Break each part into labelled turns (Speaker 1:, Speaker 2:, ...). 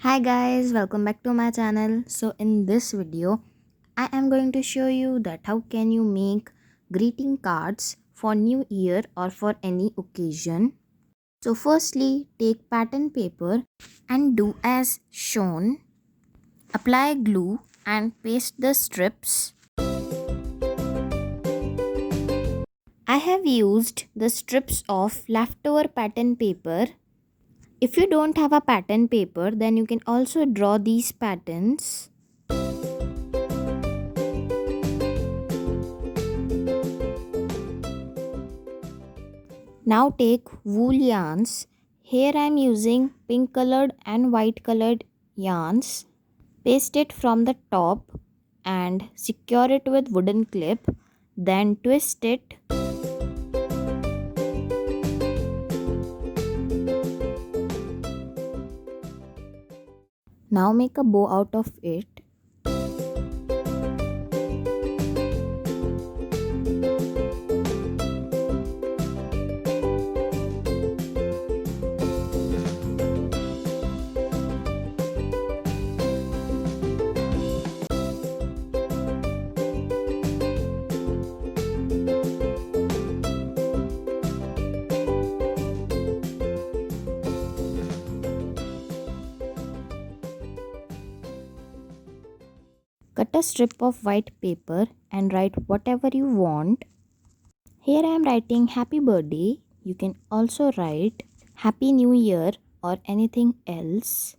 Speaker 1: Hi guys, welcome back to my channel. So in this video, I am going to show you that how can you make greeting cards for New Year or for any occasion. So firstly, take pattern paper and do as shown. Apply glue and paste the strips. I have used the strips of leftover pattern paper. If you don't have a pattern paper, then you can also draw these patterns. Now take wool yarns. Here I am using pink colored and white colored yarns. Paste it from the top and secure it with wooden clip. Then twist it. Now make a bow out of it. Cut a strip of white paper and write whatever you want. Here I am writing happy birthday. You can also write happy new year or anything else.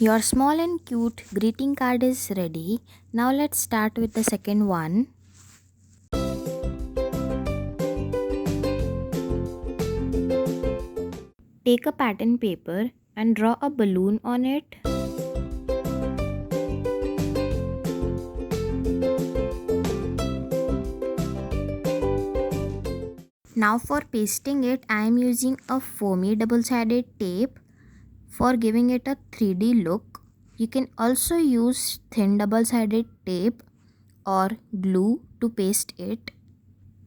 Speaker 1: Your small and cute greeting card is ready. Now let's start with the second one. Take a pattern paper and draw a balloon on it. Now for pasting it, I am using a foamy double-sided tape for giving it a 3D look. You can also use thin double-sided tape or glue to paste it.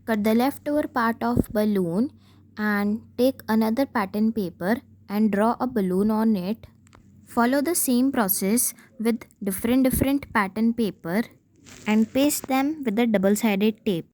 Speaker 1: Cut the leftover part of balloon and take another pattern paper and draw a balloon on it. Follow the same process with different pattern paper and paste them with the double-sided tape.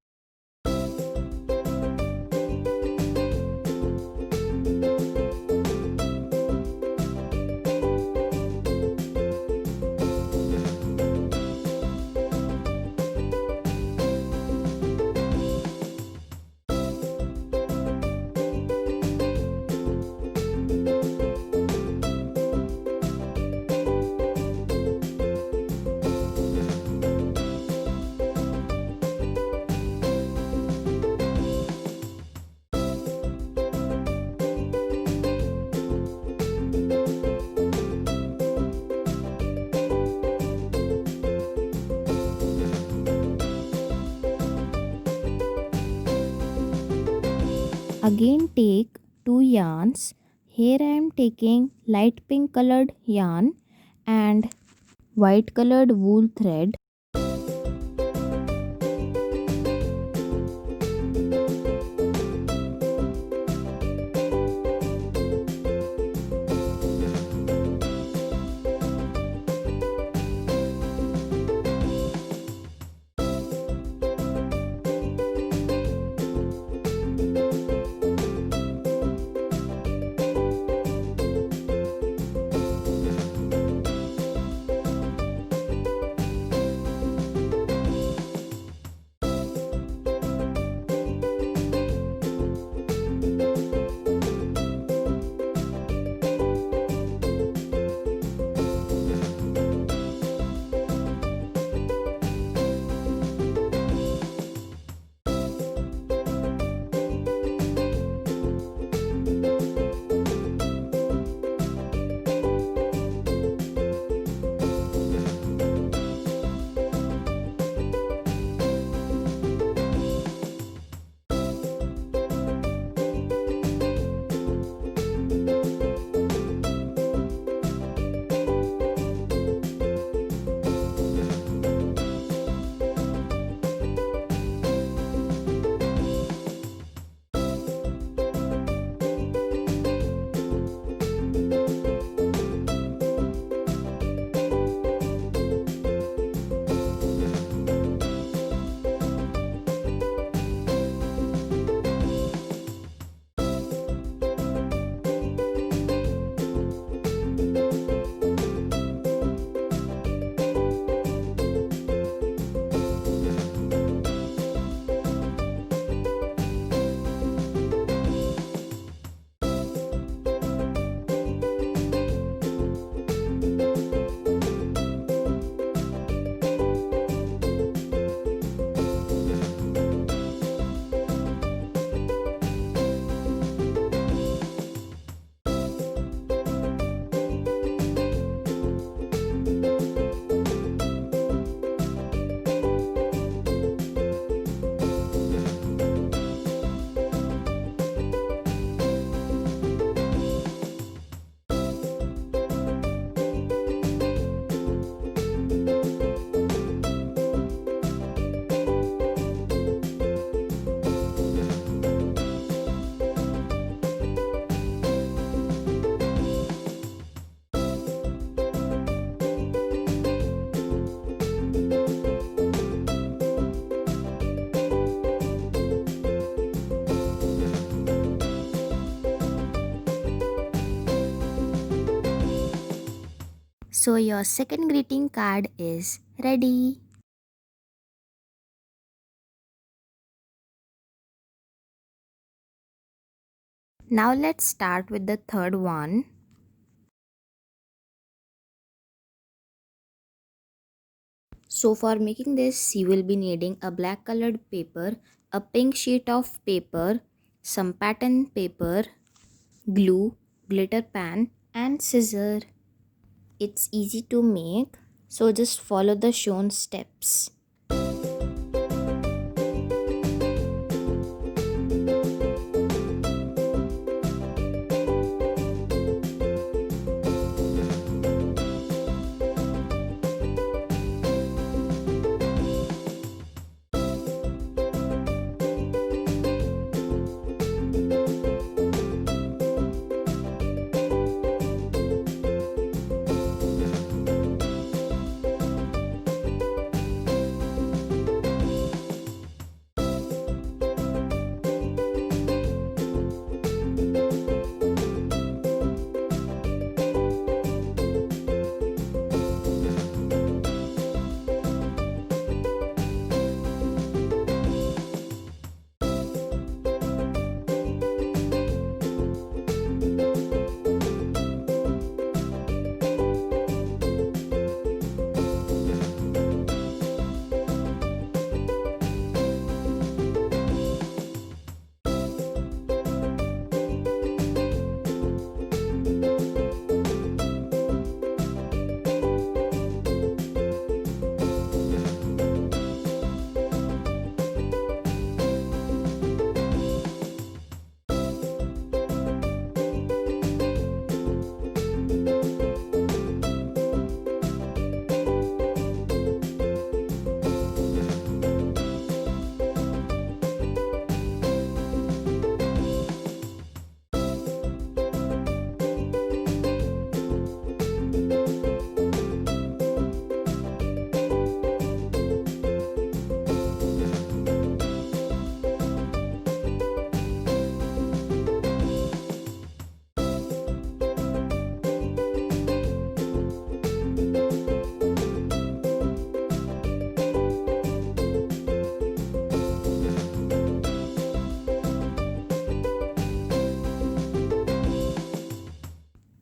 Speaker 1: Again take two yarns. Here I am taking light pink colored yarn and white colored wool thread. So your second greeting card is ready. Now let's start with the third one. So for making this, you will be needing a black colored paper, a pink sheet of paper, some pattern paper, glue, glitter pen and scissor. It's easy to make, so just follow the shown steps.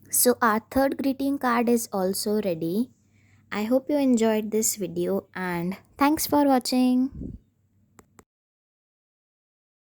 Speaker 1: So our third greeting card is also ready. I hope you enjoyed this video and thanks for watching.